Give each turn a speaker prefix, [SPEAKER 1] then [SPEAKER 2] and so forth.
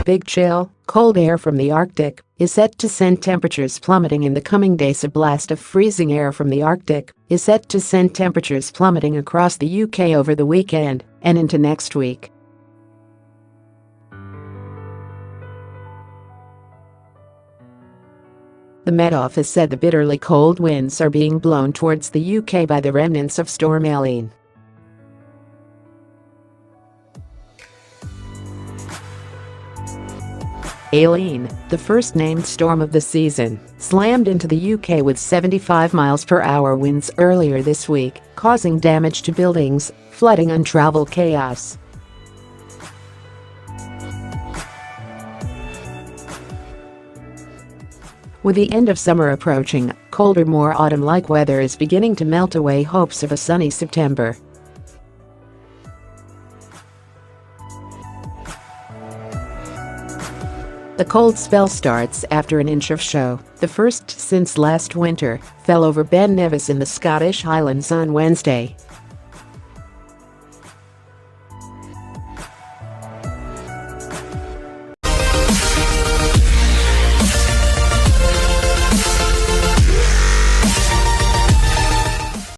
[SPEAKER 1] big chill, cold air from the Arctic, is set to send temperatures plummeting in the coming days. A blast of freezing air from the Arctic is set to send temperatures plummeting across the UK over the weekend and into next week. The Met Office said the bitterly cold winds are being blown towards the UK by the remnants of Storm Aileen.Aileen, the first named storm of the season, slammed into the UK with 75 miles per hour winds earlier this week, causing damage to buildings, flooding and travel chaos. With the end of summer approaching, colder, more autumn-like weather is beginning to melt away hopes of a sunny September. The cold spell starts after an inch of snow, the first since last winter, fell over Ben Nevis in the Scottish Highlands on Wednesday,